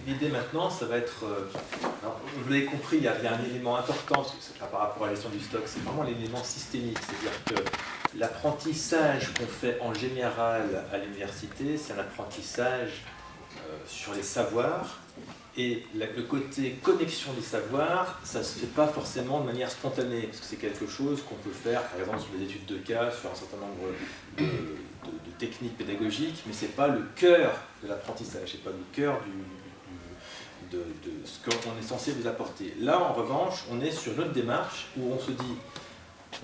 l'idée maintenant, ça va être... alors, vous l'avez compris, il y a un élément important par rapport à la gestion du stock, c'est vraiment l'élément systémique. C'est-à-dire que l'apprentissage qu'on fait en général à l'université, c'est un apprentissage sur les savoirs. Et le côté connexion des savoirs, ça ne se fait pas forcément de manière spontanée, parce que c'est quelque chose qu'on peut faire, par exemple, sur des études de cas, sur un certain nombre de techniques pédagogiques, mais ce n'est pas le cœur de l'apprentissage, ce n'est pas le cœur de ce qu'on est censé vous apporter. Là, en revanche, on est sur une autre démarche où on se dit,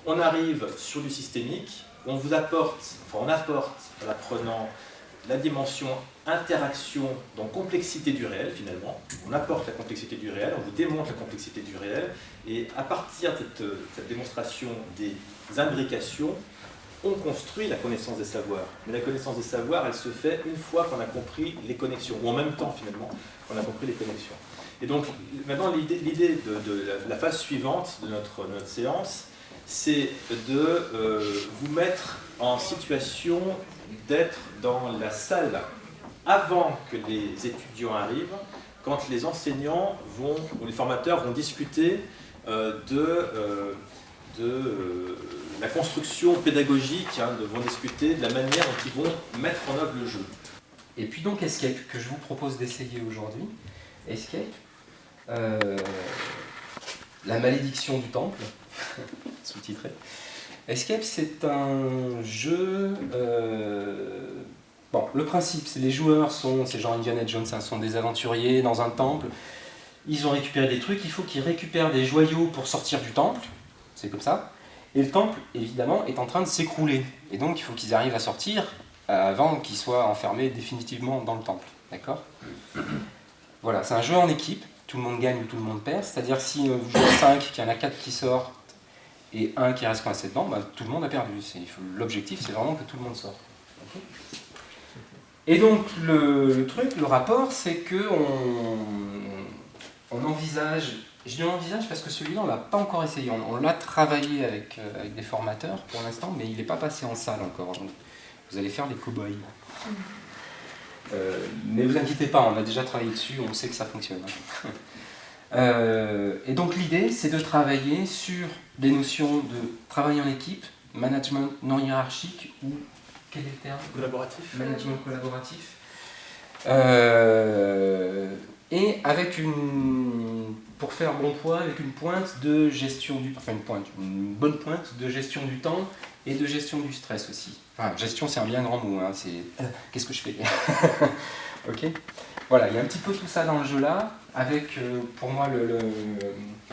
on arrive sur du systémique, on vous apporte, enfin on apporte à l'apprenant la dimension interaction, donc complexité du réel finalement. On apporte la complexité du réel, on vous démontre la complexité du réel, et à partir de cette démonstration des imbrications, on construit la connaissance des savoirs. Mais la connaissance des savoirs, elle se fait une fois qu'on a compris les connexions, ou en même temps finalement, qu'on a compris les connexions. Et donc maintenant l'idée de la phase suivante de notre séance, c'est de vous mettre en situation d'être dans la salle avant que les étudiants arrivent, quand les enseignants vont, ou les formateurs vont discuter de la construction pédagogique, vont discuter de la manière dont ils vont mettre en œuvre le jeu. Et puis donc Escape, que je vous propose d'essayer aujourd'hui. Escape, la malédiction du temple, sous-titré. Escape, c'est un jeu... Bon, le principe, c'est les joueurs c'est genre Indiana Jones, sont des aventuriers dans un temple. Ils ont récupéré des trucs, il faut qu'ils récupèrent des joyaux pour sortir du temple. C'est comme ça. Et le temple, évidemment, est en train de s'écrouler. Et donc, il faut qu'ils arrivent à sortir avant qu'ils soient enfermés définitivement dans le temple. D'accord ? Voilà, c'est un jeu en équipe. Tout le monde gagne ou tout le monde perd. C'est-à-dire si vous jouez à 5, qu'il y en a 4 qui sortent et un qui reste coincé dedans, tout le monde a perdu. L'objectif, c'est vraiment que tout le monde sorte. Okay ? Et donc, le truc, le rapport, c'est qu'on envisage... Je dis on envisage parce que celui-là, on ne l'a pas encore essayé. On l'a travaillé avec des formateurs pour l'instant, mais il n'est pas passé en salle encore. Donc, vous allez faire les cow-boys. Mais vous inquiétez pas, on a déjà travaillé dessus, on sait que ça fonctionne. Et donc l'idée, c'est de travailler sur des notions de travail en équipe, management non hiérarchique ou, quel est le terme ? Collaboratif. Management collaboratif. Et avec pour faire bon poids, avec une pointe de gestion du... Enfin une bonne pointe de gestion du temps et de gestion du stress aussi. Enfin, gestion, c'est un bien grand mot, c'est... qu'est-ce que je fais ? Ok ? Voilà, il y a un petit peu tout ça dans le jeu-là, avec, pour moi,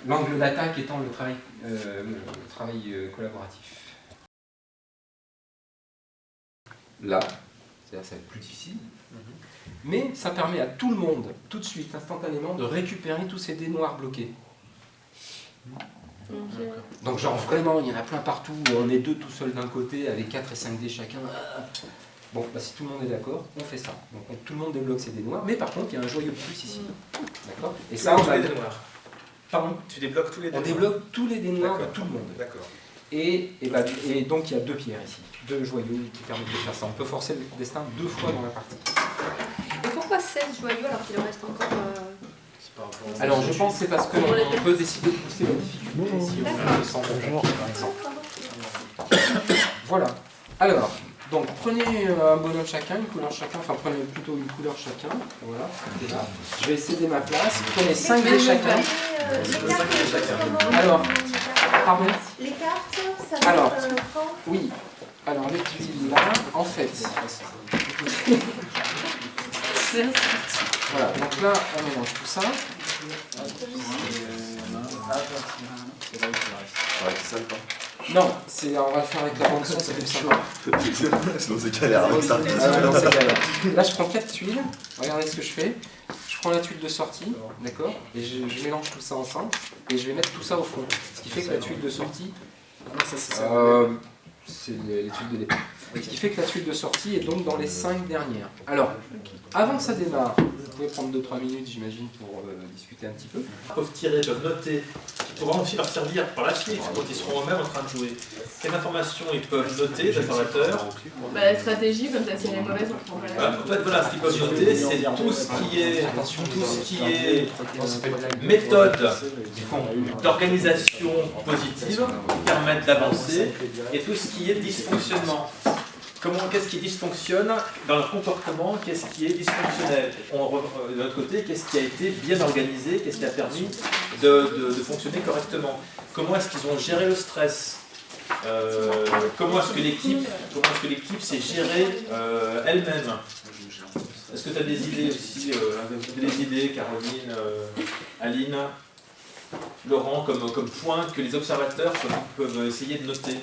l'angle d'attaque étant le travail collaboratif. Là, c'est-à-dire ça va être plus difficile, mais ça permet à tout le monde, tout de suite, instantanément, de récupérer tous ces dés noirs bloqués. Donc genre vraiment, il y en a plein partout, on est deux tout seuls d'un côté, avec 4 et 5 dés chacun. Bon, si tout le monde est d'accord, on fait ça. Donc tout le monde débloque ses dés noirs, mais par contre, il y a un joyau de plus ici. D'accord ? Et ça, on va... les dés noirs. Pardon ? Tu débloques tous les dés noirs. On débloque tous les dés noirs de tout le monde. D'accord. Et donc il y a 2 pierres ici, 2 joyaux qui permettent de faire ça. On peut forcer le destin 2 fois dans la partie. Et pourquoi 16 joyaux alors qu'il en reste encore Alors je pense que c'est parce qu'on peut décider de pousser la difficulté si on le sent par exemple. Voilà. Alors, donc prenez un bonhomme chacun, une couleur chacun, enfin prenez plutôt une couleur chacun. Voilà, là. Je vais céder ma place. Prenez 5 dés chacun. Alors, pardon. Les cartes, ça va Alors, être oui. Alors les tuiles là, en fait. Voilà, donc là on mélange tout ça. Non, on va le faire avec la bande son, c'est plus simple. Sinon c'est galère avec ça. Là je prends 4 tuiles, regardez ce que je fais. Je prends la tuile de sortie, d'accord, et je mélange tout ça ensemble, et je vais mettre tout ça au fond. Ce qui fait que la tuile de sortie, c'est les tuiles de départ. Ce qui fait que la suite de sortie est donc dans les 5 dernières. Alors, avant que ça démarre, vous pouvez prendre 2-3 minutes, j'imagine, pour discuter un petit peu. Ils peuvent tirer, peuvent noter, qui pourront aussi leur servir par la suite quand ils seront eux-mêmes en train de jouer. Quelle information ils peuvent noter, les observateurs? La stratégie, comme ça, si elle est mauvaise, on prend pas la. En fait, voilà, ce qu'ils peuvent noter, c'est tout ce qui est méthode d'organisation positive qui permettent d'avancer et tout ce qui est dysfonctionnement. Qu'est-ce qui dysfonctionne dans leur comportement, qu'est-ce qui est dysfonctionnel. De l'autre côté, qu'est-ce qui a été bien organisé, qu'est-ce qui a permis de fonctionner correctement. Comment est-ce qu'ils ont géré le stress, comment est-ce que l'équipe s'est gérée elle-même. Est-ce que tu as des idées aussi, des idées, Caroline, Aline, Laurent, comme point que les observateurs peuvent essayer de noter?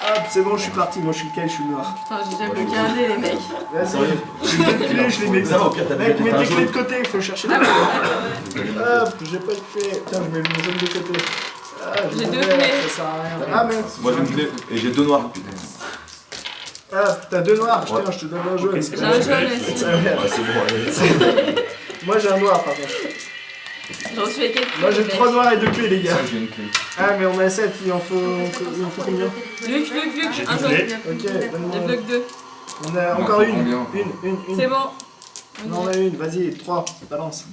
Hop, c'est bon, je suis parti, moi je suis lequel, je suis le noir. Putain, j'ai déjà bloqué un dé, les mecs. Ouais, sérieux. J'ai deux clés, je les mets. Ça va, au pire, t'as Mec, mets tes jaune. clés de côté, il faut chercher les clés. Hop, j'ai pas de clé. Putain, je mets le jaune de côté. Ah, J'ai mon deux verre, clés. ça sert à rien. Ah merde. Moi j'ai une clé et j'ai 2 noirs. Putain. Ah, t'as 2 noirs, putain, je te donne un jaune. J'ai un jaune aussi. Ouais, c'est bon, allez. Moi j'ai un noir par contre. J'ai reçu les 4 clés. Moi j'ai 3 noirs et 2 clés, les gars. Ça, j'ai une clé. Ah, mais on a 7, il en faut combien? Luc, un jaune. Ok, Je donne-moi. bloque 2. On a encore une. combien Une. C'est bon. On en a une, vas-y, 3, balance.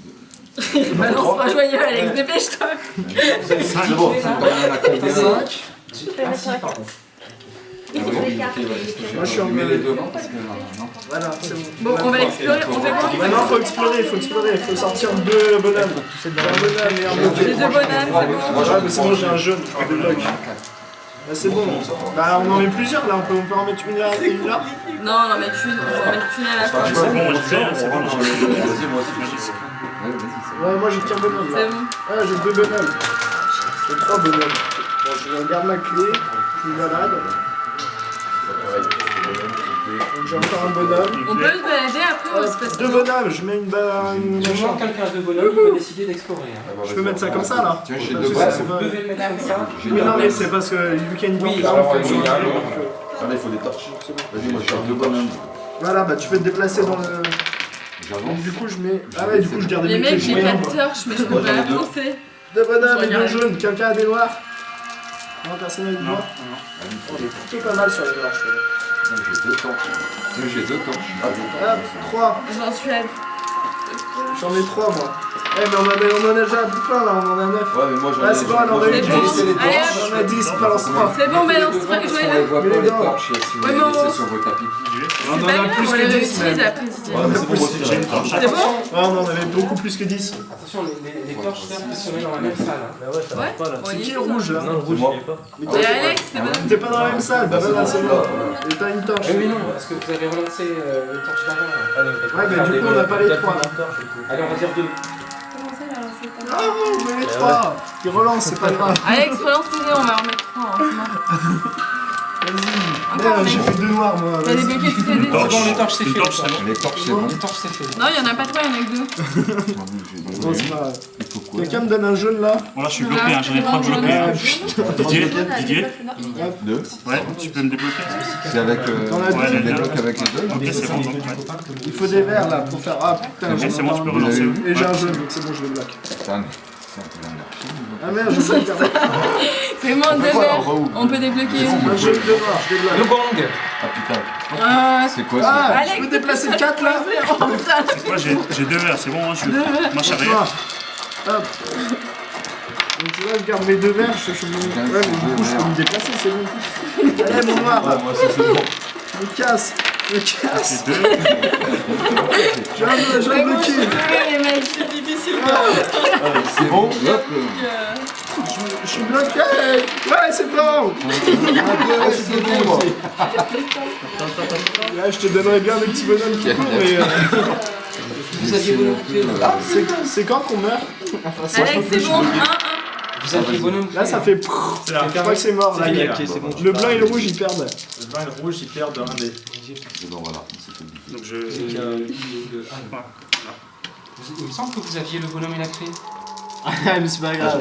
Balance pas joyeux, Alex, dépêche-toi. C'est bon. Ah si, pardon. Moi je suis en Mets les mode. devant parce que non. Voilà, c'est bon. Bon, on va explorer, on fait quoi? Maintenant faut explorer, il faut sortir 2 bonhommes. Un bonhomme et un bloc. J'ai 2 bonhommes, c'est bon. Ouais, mais c'est bon, j'ai un jaune, je prends 2 blocs. Bah c'est bon, bah on en met plusieurs là, on peut en mettre une là et une là. Non, on en met qu'une, on va en mettre qu'une à la fin. C'est bon, on le fait, c'est bon. Vas-y, moi aussi. Vas-y. Ouais, moi j'ai qu'un bonhomme là. C'est bon. Ah, j'ai 2 bonhommes. J'ai 3 bonhommes. Bon, je regarde ma clé, je me balade. Donc j'ai encore un bonhomme. On peut se balader après ou c'est parce 2 bonhommes, je mets une Du moment que quelqu'un de bonhomme, il peut décider d'explorer. Hein. Je peux mettre ça comme ça là. Tiens, j'ai Parce 2 que Ouais, c'est vous pas- devez le mettre comme ça. Oui, non, mais c'est parce que vu qu'il y a une Oui, planche, alors, faut oui, sur le il y a un truc, moment. donc, Ah, là, il faut des torches. Vas-y, moi je cherche 2 bonhommes. voilà, bah tu peux te déplacer dans le. J'avance. Donc du coup je mets. Ah ouais, du coup je garde les mes clés mecs, j'ai moyennes, pas de quoi. torche, mais je peux Moi, pas j'en ai deux. avancer. 2 bonhommes et Je 2 regarde. jaunes. Quelqu'un a des noirs? Non, personne n'a des noirs? Oh, j'ai plutôt pas mal sur les noirs, je trouve. J'ai 2 torches. Tiens, j'ai 2 torches. Hop, 3. J'en suis à. J'en ai 3 moi. Eh mais on en a déjà plein là, on en a 9. Ouais, mais moi j'en ai. Ah, c'est bon, alors, on a C'est eu bon. 10. Allez, hop. On en a 10, balance 3. C'est bon, balance 3 Parce qu'on les joyeux. voit Mais pas les les gars. torches si vous Ouais, les mais on- laissez sur vos tapis. On C'est en pas a grave, plus on que les 10 réutilise même. après si tu veux. Ouais, mais c'est bon, moi aussi j'ai une torche. C'est bon? Ouais, on en avait beaucoup plus que 10. Attention, les torches servent se mettent dans la même salle. Hein. Bah ouais, ça Ouais. marche pas là. On C'est y qui est, le rouge là? Non, le rouge, moi. il est pas. Mais Et Alex, c'est bon. t'es pas dans la même salle, bah voilà, c'est bon. Et t'as une torche. Oui, mais non, parce que vous avez relancé les torches d'avant. là. Ouais, mais du coup on a pas les 3 là. Allez, on va dire 2. Comment ça, là, c'est pas Ah, on met les 3. Ils relancent, c'est pas grave. Alex, relance tes dés, on va en remettre 3. Vas-y. Encore, Merde, j'ai mec. fait 2 noirs moi. T'as Vas-y. débloqué tous tes dés? C'est bon, les torches, c'est Une fait. torche, c'est bon. Les torches, c'est bon. Les torches, c'est fait. Non, il y en a pas 3, il y en a que 2. Bon, c'est pas grave. Il faut quoi? Quelqu'un me donne un jaune là? Voilà, je suis bloqué, hein, j'en ai 3 bloqués. Ah, putain. Didier, 2. ouais, tu peux me débloquer? C'est avec. T'en as Ouais, deux. Tu débloques avec les 2. Ok, c'est bon, donc ouais. Il faut des verres là pour faire. Ah putain, Ok, j'en ai c'est bon, tu pas peux un. relancer. Et j'ai Ouais. un jaune, donc c'est bon, je le bloque. Putain, c'est Ah merde, je sais pas. C'est moins de fait quoi, là, on verres. va où? On peut débloquer. Un jaune de noir, je débloque. Le gong. Ah putain, Ah, c'est quoi ça? Ah, Alex, je peux déplacer 4 là? oh putain. Moi j'ai 2 verres, c'est bon, hein, je moi j'arrive. Noir. Hop. Donc là, je garde mes 2 verres, je suis obligé. Ouais, mais du coup, je peux me déplacer, c'est bon. Allez, mon noir, Ah, moi c'est bon. je me casse. Je me casse. C'est 2. J'ai un bloqué. Les mecs, c'est difficile. C'est bon, hop. Je suis bloqué. Ouais, c'est bon. Ah, c'est bon, moi. Là, je te donnerais bien des petits bonhommes qui courent, mais Vous aviez bonhomme clé. ah, c'est quand qu'on meurt? Alex, c'est bon. 1-1. Vous aviez bonhomme clé. Là, ça fait. C'est là. Je crois que c'est mort. Là, C'est fini, il y a- là. Ok, c'est bon. Le blanc et le rouge, ils perdent. Le blanc et le rouge, ils perdent un dé. C'est bon, voilà. C'est fait. Donc je. Il me semble que vous aviez le bonhomme et la clé. Ah, mais c'est pas grave.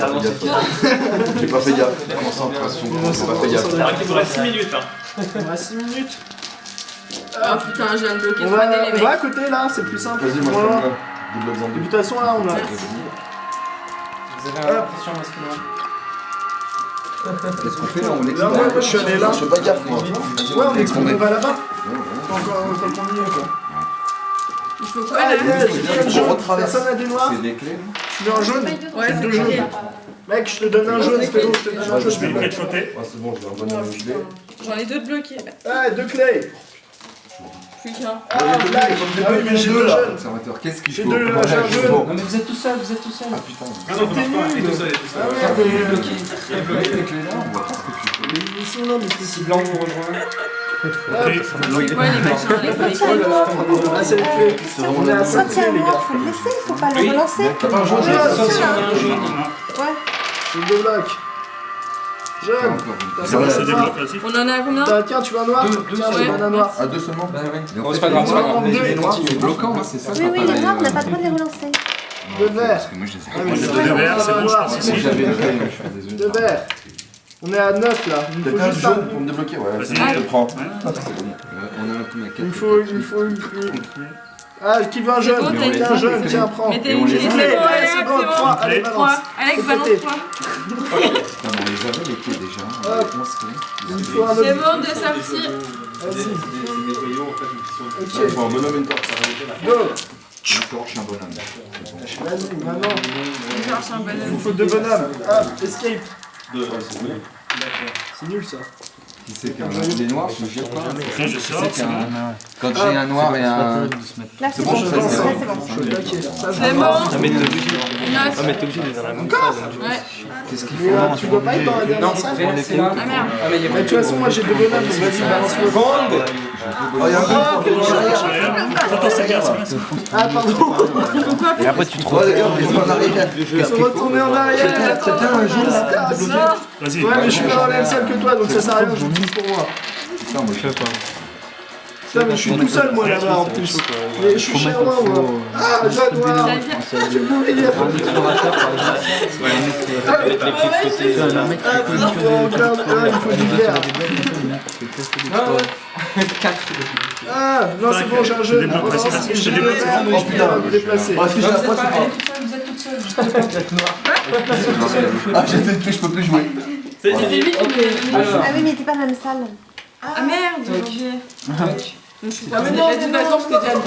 J'ai pas fait gaffe. Concentration. J'ai pas fait gaffe. Il vous reste 6 minutes. On a 6 minutes. Oh putain, je viens de bloquer On 3D les va mecs. à côté là, c'est plus simple. Vas-y, moi je Voilà. prends là. Double De zombie. toute façon là, on a. Vous avez l'impression masculin. Qu'est-ce qu'on fait là? On Là, moi, je suis allé là. Je fais pas gaffe moi. Ouais, on explore, on va là-bas. Encore combien quoi. Il faut quoi Ah, là il y a jaune. Personne a des noirs. C'est des clés. Tu veux un jaune? Ouais, J'ai c'est deux jaunes. ok. Mec, je te donne un jaune, Spélo, je te donne un Je vais jaune. le mettre côté. Ouais, c'est bon, je vais en donner une clé. J'en ai deux de bloqués. Ah, deux clés. Plus qu'un. Ah, blague. Ah oui, mais j'ai deux jeunes. Observateur, qu'est-ce qu'il J'ai faut? deux, Ouais, j'ai un c'est jeu. bon. Non mais vous êtes tout seul, vous êtes tout seul. Ah putain. Ah non, ça marche pas. Il est tout seul, il est tout seul. Ah ouais, Regardez, il est mais- bloqué. Avec les clés là, on voit pas ce que tu fais. Mais ils sont là, mais c'est Si blanc vous rejoint. Ok. C'est quoi les machins les clés Ah, c'est les clés. On est à 5 clés, les gars. Faut le laisser, faut pas Oui. le relancer. T'as pas un jaune? Sauf si on a un jaune. J'ai deux blocs. Jeune. Encore Ça va, je te débloque, vas-y. On en est à combien Tiens, tu veux un noir? Deux, Tiens, ouais. j'ai un noir. Ah, deux seulement? Bah ouais. Et en Bon, fait, c'est pas grave, c'est pas grave. les noirs, c'est bloquant, hein, c'est ça? Oui, oui, les noirs, on n'a pas le droit de les relancer. Deux verts. Parce que moi je les ai Ah, mais Moi, c'est j'ai vrai, deux on verts, a c'est un bon, je noir. passe Si ici. j'avais le clé, je suis désolé. Deux verts. On est à 9 là. Il me T'as faut pas un juste jaune ça. pour me débloquer? Ouais, Vas-y. c'est bon, je le prends. Ouais. Ah, c'est bon. On a un tour à 4. Il me faut une clé. Ah, qui veut un C'est jaune? bon, t'as Tiens, une jaune, clé. tiens, prends. Mettez Et on une les clé, a. c'est bon, Alex, C'est c'est bon, 3, bon. allez, Trois. balance. Alex, C'est balance pété. 3. On les avait les clés déjà. On a 11 clés. Il me faut un C'est autre. bon, de sortir. Vas-y. des voyous, en fait, qui sont Ok. Il faut un bonhomme et une torche. Go. Une torche et un bonhomme. Vas-y, maintenant. On cherche un Il bonhomme. nous faut deux bonhommes. Ah, escape. C'est bon. C'est nul ça. Qui c'est qu'un des noirs, je gère pas. Ok, je sors. C'est qu'un. Quand j'ai un noir et un. Là, C'est c'est bon, bon. ça, Là, c'est c'est bon. bon. Je suis plaqué. Ça, je C'est vois. bon. Ah, mais t'es obligé. Une Ah, autre. mais t'es obligé de les avoir Ouais. Qu'est-ce qu'il Mais faut? tu dois pas être dans la Non, dernière salle. vert, c'est là. Ah merde. Ah mais il y a Mais de toute façon, moi j'ai deux bonhommes, donc vas-y, balance-le. Oh, il y a un peu de Attends, c'est bien, c'est bien. Ah, pardon. Et après tu te Oh, regarde, ils sont en arrière. Ils sont retournés en arrière. Quelqu'un un jaune là? Vas-y. Ouais, mais je suis pas dans la même salle que toi, donc ça sert à rien, je l'utilise pour moi. Putain, moi je fais pas. Putain, mais je suis tout seul, moi, là-bas, en plus. Mais je suis chez moi, moi. Ah, jaune noir. Je peux mourir. Ah, putain, il faut du vert. Ah, non, c'est bon, j'ai un jeune. débloque, vas-y, vas-y, je te J'ai deux débloque. verts, mais je peux me déplacer. Oh, est-ce que j'ai la Vous êtes poisse pas, ou elle pas? est toute seule, vous êtes toute seule. Juste le temps. Ah, j'ai fait le truc, je peux plus jouer. C'est lui qui me l'a donné. Ah oui, mais t'es pas dans la même salle. Ah merde, j'ai oublié. Toc. Je suis pas venue. De toute façon, je t'ai déjà dit,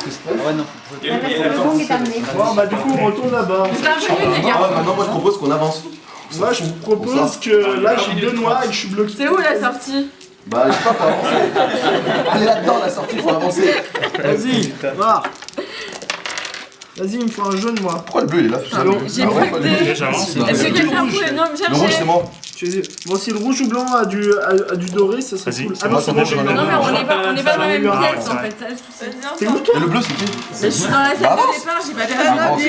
c'est pas grave. La version de Gong est terminée. Bon, bah, du coup, on retourne là-bas. C'est un jeu, les gars. Maintenant, moi je propose qu'on avance. Moi, je propose que là, j'ai deux noirs et que je suis bloqué. C'est où la sortie? Bah, je sais pas, faut avancer. Allez là-dedans, la sortie, faut avancer. Vas-y, va. Vas-y, il me faut un jaune, moi. Pourquoi le bleu il est là tout seul? J'ai Ah ouais, plus pas que lui. des- J'avance. Est-ce que quelqu'un pourrait non me Le rouge, c'est chercher? moi. Bon, si le rouge ou blanc a du doré, ça serait Vas-y, cool. c'est Ah moi, non, c'est c'est bon, bon, j'ai j'en ai eu Non, un. mais on n'est pas dans la même J'en ai eu pièce un. en fait. Ça, je trouve ça T'es bien. où, toi? Et le bleu, c'est qui? Mais je suis dans la salle Bah, de départ, j'ai pas perdu. Avance,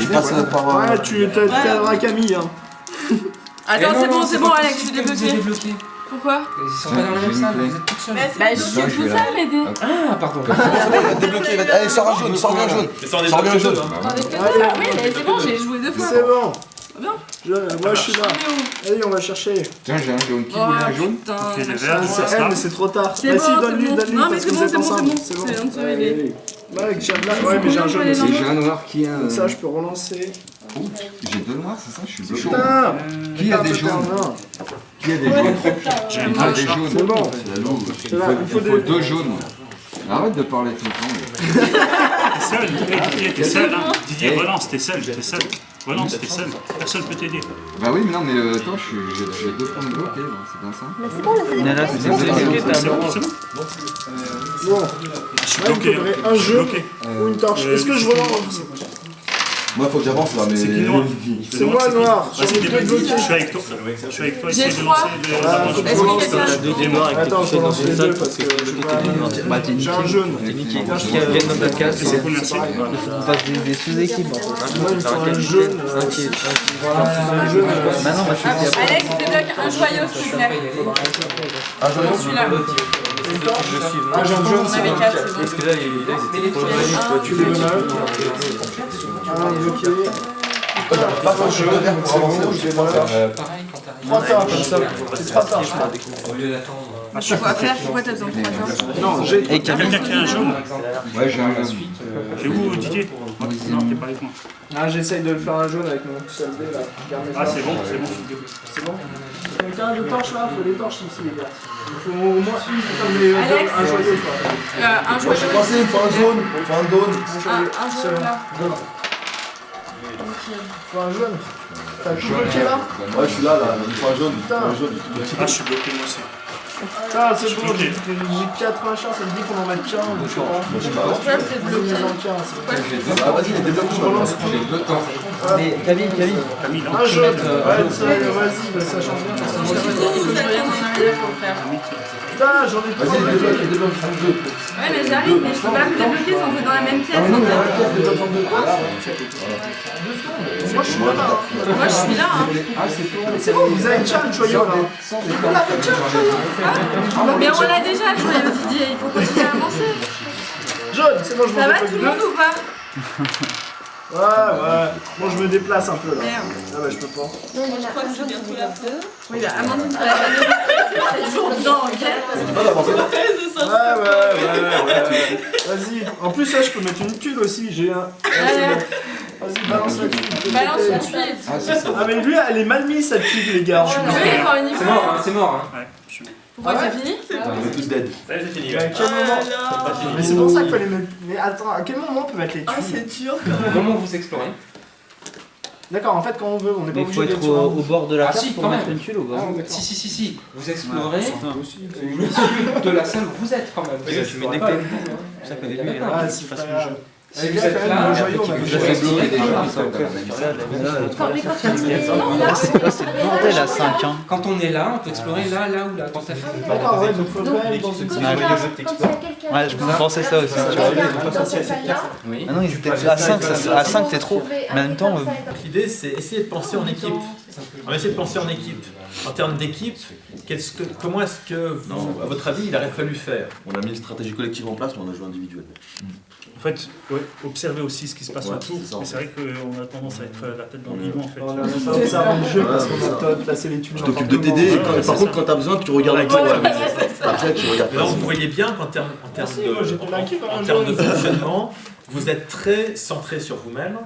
je passe par. Ouais, tu t'aideras Camille. Hein. Attends, c'est bon, Alex, je suis Vous êtes débloqué. débloqué. Pourquoi? Ils sont pas dans la même salle, vous êtes toutes seules. Bah, je suis tout seul, m'aider. Ah, pardon. C'est bon, il va te débloquer. Allez, sors un jaune, sors bien un jaune. Sors bien un jaune. Attendez, que ça. Oui, mais c'est bon, j'ai joué deux fois. C'est bon. Bien. Moi, je suis là. Allez, on va chercher. Tiens, j'ai un jaune. Qui Oh voulait un jaune? putain. Ok, les machin. verts, C'est elle, mais c'est trop tard. C'est Vas-y, bon, donne-lui, c'est bon. donne-lui. Non, mais parce c'est que bon, vous êtes c'est bon, ensemble. c'est bon. C'est bon, Allez, il est. allez. Ouais, ouais, mais j'ai un jaune C'est aussi. bon. J'ai un noir qui a. Comme ça, je peux relancer. Oh, j'ai deux noirs, c'est ça? Je suis chaud. Putain. Qui a des Putain, jaunes? non. Qui a des jaunes? J'ai une Ah, torche. des jaunes. C'est bon. C'est la loupe. C'est là, il faut Il faut des- deux jaunes. Arrête de parler tout le temps. T'es seul, Didier, t'es seul. Hein. Didier, relance, t'es seul, t'es seul. Relance, t'es seul. Personne peut t'aider. Bah oui, mais non, mais attends, j'ai deux points de bloqués, c'est bien ça. Mais c'est bon, là, c'est Nana, débloqué. c'est bloqué, t'as C'est bon, c'est bon. Bon, Je suis là, il me bloqué. faudrait Je un suis jeu bloqué. ou une torche. Est-ce que je relance? Moi, faut que j'avance là, mais. C'est qui noir? C'est moi, noir. Vas-y, débloque. Je suis avec toi. Je suis avec toi, essaye de lancer les. Est-ce qu'il y a quelqu'un? Deux noirs avec Attends, je lance les deux parce que Bah, t'es j'ai un jaune. niqué. Moi, Viens dans ta case. C'est cool, merci. Il faut qu'on fasse des sous-équipes. il me faut un jaune. Un jaune. Maintenant, moi, je suis Alex, débloque un joyau, s'il te plaît. Ah, joyau. Celui-là. Ah, j'ai un jaune. On avait 4, c'est bon. Parce que là, ils étaient trop loin. Tu les donnes à eux. Un bloqué. Pas quand je suis vert pour avancer. Pareil, quand t'arrives. 3 tas comme ça. C'est 3 tas. Au lieu d'attendre. Pourquoi faire? Pourquoi t'as besoin de 3 tas? Non, j'ai. Il y a quelqu'un qui a un jaune. Ouais, j'ai un. C'est où, Didier? Non, t'es pas avec moi. Ah, j'essaye de le faire un jaune avec mon solde là. Ah, c'est bon, c'est bon. C'est bon. Quelqu'un a des torches là, faut des torches ici les gars. Il faut au moins une comme les Alex. un joyau quoi. Un Moi, je suis joyau. passé, il me faut un jaune. Il me faut un jaune. Un joyau là. Il faut un jaune. T'as tout bloqué là? Ouais, je suis là, il me faut un jaune. Il me faut un jaune. Ah, je suis bloqué moi aussi. Ah, c'est bon, j'ai 4 machins, ça me dit qu'on en met qu'un ou je sais pas. Pourquoi c'est bloqué? Ah, vas-y, les débloque, je relance. Mais Camille, Camille, non. Un jaune. Ouais, vas-y, bah, ça change rien. Ça change rien. Vous avez rien en arrière pour le faire. Putain, j'en ai Vas-y, trop. les débloque, Ouais, mais j'arrive, mais je peux pas vous débloquer sans vous dans la même pièce. Moi je suis là. Moi, je suis là. Hein. C'est bon, vous avez déjà le joyau là. Mais on l'a déjà, le joyau, Didier. Il faut continuer à avancer. Jaune, c'est bon, je Ça me va tout déplace. le monde ou pas? Ouais. Bon, je me déplace un peu là. Merde. Ah bah, je peux pas. Non, il y en a un jaune qui est là. Oui, bah Amandine, tu vas la toujours dedans, ok? Ouais. Vas-y. En plus, là, je peux mettre une tuile aussi. J'ai un. Vas-y, balance la tuile. Balance une tuile. Ah, mais lui, elle est mal mise cette tuile, les gars. Je suis encore une C'est mort, hein, c'est mort. Hein. Ouais, je suis. Pourquoi c'est fini? On est tous dead. Ça y est, c'est fini. À quel moment? Mais c'est pour ça qu'il fallait mettre. Mais attends, à quel moment on peut mettre les tuiles? dur quand Comment vous explorez? D'accord, en fait, quand on veut, on n'est pas il faut obligé être d'être sur un- au bord de la Ah carte si, pour quand mettre même. une tuile ou pas? Si. Vous explorez l'issue de la salle où vous êtes quand même. Je suis dès que t'as une boule, ça connaît lui. Ah, c'est pas grave. Si Les vous gars, êtes quand même, là, le joyau, on va vous le avez jouer. exploré déjà. Quand mais quand tu Là, c'est le bordel à 5. Hein. Quand on est là, on peut explorer là ou là. Tout à fait. D'accord, ouais, donc faut quand même dans une Quand salle. il y a quelqu'un. Ouais, je pensais ça aussi. Dans cette salle-là. Oui. Ah non, ils étaient à 5, à 5 c'est trop. Mais en même temps, L'idée, c'est essayer de penser en équipe. On va essayer de penser en équipe. En termes d'équipe, comment est-ce que, à votre avis, il aurait fallu faire? On a mis une stratégie collective en place, mais on a joué individuel. En fait, ouais, observer aussi ce qui se passe Ouais, autour. c'est ça, en Mais c'est vrai qu'on a tendance à être la tête dans le guidon en fait. On a observé le jeu parce qu'on a placé les tuiles. Je t'occupe de t'aider, par contre, quand t'as besoin, tu regardes avec toi. Après, tu regardes Alors pas. vous voyez bien qu'en termes j'étais en termes de fonctionnement, vous êtes très centré sur vous-même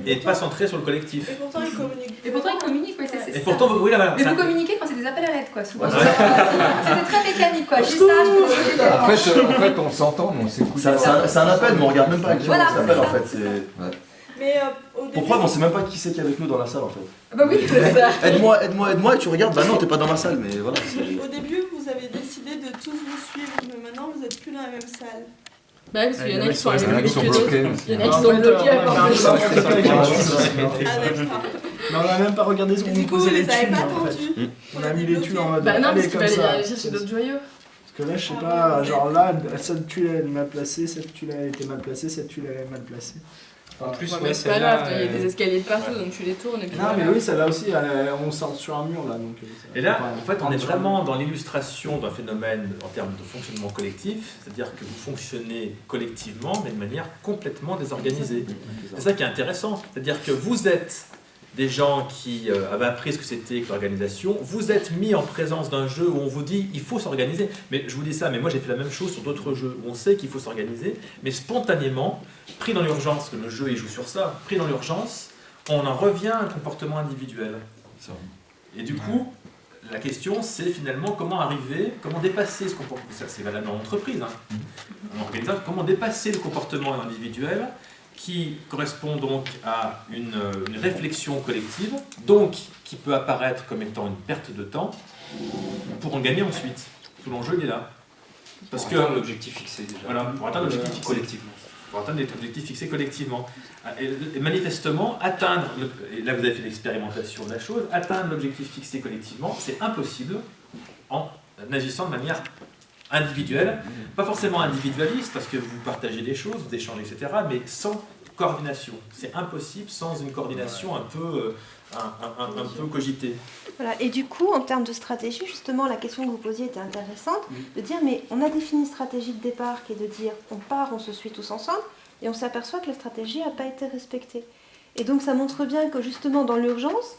et pas centré sur le collectif. Et pourtant, ils communiquent, oui, c'est Et pourtant, oui, là, voilà. Mais ça- vous communiquez quand c'est des appels à l'aide, quoi, souvent. Ouais. C'était très mécanique, quoi. Je dis ça, je En fait, on s'entend, mais on s'écoute. C'est un appel, mais on regarde même pas à qui on Voilà, s'appelle c'est en ça. fait. C'est- Mais au début, Pour preuve, on sait même pas qui c'est qui est avec nous dans la salle en fait. Bah oui, c'est ça. Aide-moi, et tu regardes, bah non, t'es pas dans ma salle, mais voilà. au début, vous avez décidé de tous vous suivre, mais maintenant vous êtes plus dans la même salle. Bah oui, parce qu'il y en a qui sont Il y en a allés qui sont plus vite que bloqués. d'autres. Il y en a qui sont bloqués à part de ça. Ah d'accord. Mais on a même pas regardé ce Et qu'on du nous coup, posait vous les n'avez tuiles pas en fait. attendu. On a mis les tuiles en mode. Bah non, parce allez, qu'il comme fallait ça. aller chercher d'autres joyaux. Parce que là, je sais pas, genre là, cette tuile elle est mal placée, cette tuile elle était mal placée, cette tuile elle est mal placée. En plus, Ouais, ouais, mais c'est pas celle-là, grave, il y a des escaliers de partout, donc tu les tournes et puis. Non, mais voilà. oui, celle-là aussi, on sort sur un mur là. Donc, Et là, en fait, on est vraiment dans l'illustration d'un phénomène en termes de fonctionnement collectif, c'est-à-dire que vous fonctionnez collectivement, mais de manière complètement désorganisée. C'est ça qui est intéressant, c'est-à-dire que vous êtes des gens qui avaient appris ce que c'était que l'organisation, vous êtes mis en présence d'un jeu où on vous dit il faut s'organiser. Mais je vous dis ça, mais moi j'ai fait la même chose sur d'autres jeux où on sait qu'il faut s'organiser, mais spontanément, pris dans l'urgence, parce que le jeu il joue sur ça, pris dans l'urgence, on en revient à un comportement individuel. Et du coup, la question c'est finalement comment arriver, comment dépasser ce comportement, ça c'est valable en entreprise, hein. En organisation, comment dépasser le comportement individuel qui correspond donc à une réflexion collective, donc qui peut apparaître comme étant une perte de temps, pour en gagner ensuite. Tout l'enjeu il est là. Parce que l'objectif fixé déjà. voilà, pour atteindre l'objectif fixé. Collectivement. pour atteindre les objectifs fixés collectivement. Et manifestement, atteindre, et là vous avez fait l'expérimentation de la chose, atteindre l'objectif fixé collectivement, c'est impossible en agissant de manière individuelle, pas forcément individualiste, parce que vous partagez des choses, vous échangez, etc., mais sans coordination. C'est impossible sans une coordination un peu cogitée. Voilà. Et du coup, en termes de stratégie, justement, la question que vous posiez était intéressante, de dire, mais on a défini une stratégie de départ qui est de dire, on part, on se suit tous ensemble, et on s'aperçoit que la stratégie n'a pas été respectée. Et donc ça montre bien que justement, dans l'urgence,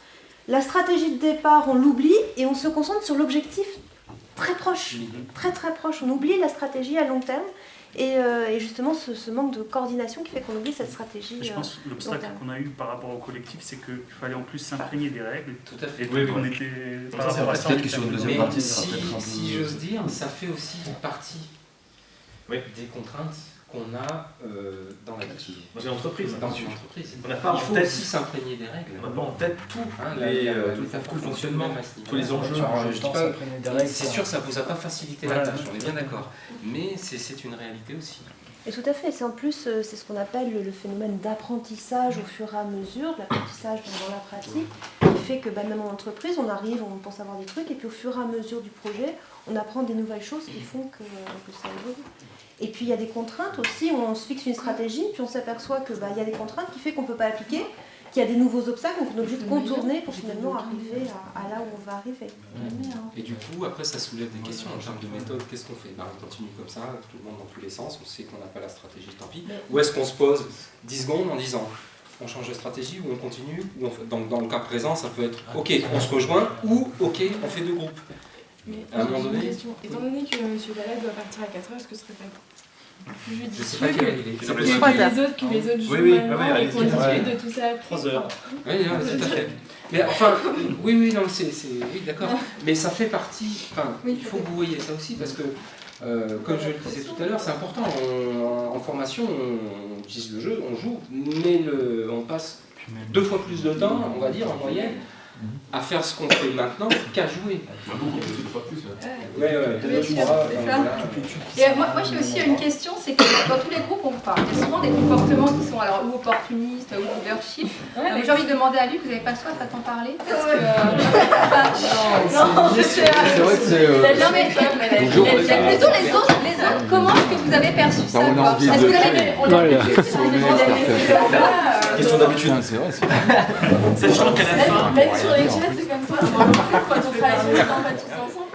la stratégie de départ, on l'oublie, et on se concentre sur l'objectif très proche, très très proche. On oublie la stratégie à long terme, et justement ce manque de coordination qui fait qu'on oublie cette stratégie. Je pense que l'obstacle qu'on a eu par rapport au collectif, c'est qu'il fallait en plus s'imprégner des règles. Tout à fait. Et donc on était par rapport à ça. Peut-être que sur une deuxième partie, si j'ose dire, ça fait aussi partie des contraintes qu'on a dans une entreprise. Dans une entreprise. On n'a pas Il faut aussi s'imprégner des règles. On n'a pas en tête tout, tout le fonctionnement, tous les enjeux. C'est sûr, ça ne vous a pas facilité la tâche, on est bien d'accord. Mais c'est une réalité aussi. Et tout à fait, c'est en plus c'est ce qu'on appelle le phénomène d'apprentissage au fur et à mesure, l'apprentissage dans la pratique, qui fait que même en entreprise, on arrive, on pense avoir des trucs, et puis au fur et à mesure du projet, on apprend des nouvelles choses qui font que ça évolue. Et puis il y a des contraintes aussi, on se fixe une stratégie, puis on s'aperçoit qu'il y a des contraintes qui fait qu'on ne peut pas appliquer, qu'il y a des nouveaux obstacles, donc on est obligé de contourner pour finalement arriver à là où on va arriver. Et du coup, après, ça soulève des questions en termes de méthode. Qu'est-ce qu'on fait? On continue comme ça, tout le monde dans tous les sens, on sait qu'on n'a pas la stratégie, tant pis. Ou est-ce qu'on se pose 10 secondes en disant on change de stratégie ou on continue ou dans le cas présent, ça peut être ok, on se rejoint ou ok, on fait deux groupes. Mais à un moment donné, étant donné que M. Gallet doit partir à 4h, est-ce que ce serait pas plus judicieux je sais pas quelle heure il est. que les autres jouent maintenant et qu'on discute de tout ça après? 3 heures. Oui, tout à fait. Mais enfin, oui, non, oui, d'accord. Mais ça fait partie. Enfin, il faut que vous voyez ça aussi parce que, comme je le disais tout à l'heure, c'est important. En formation, on utilise le jeu, on joue, mais on passe 2 fois plus de temps, on va dire, en moyenne, à faire ce qu'on fait maintenant qu'à jouer. Beaucoup plus, 2 fois plus. Bien sûr, c'est ça. Et moi j'ai aussi une question, c'est que dans tous les groupes on parle, il y a souvent des comportements qui sont alors ou opportunistes ou leadership. Donc j'ai envie de demander à Luc, vous n'avez pas le choix de t'en parler parce que c'est vrai que c'est. Non mais plutôt les autres, comment est-ce que vous avez perçu ça? Est-ce que vous avez Question d'habitude, c'est vrai. Sachant qu'à la fin. Même sur les chats, c'est comme ça. Quand on travaille sur les temps, pas tous ensemble.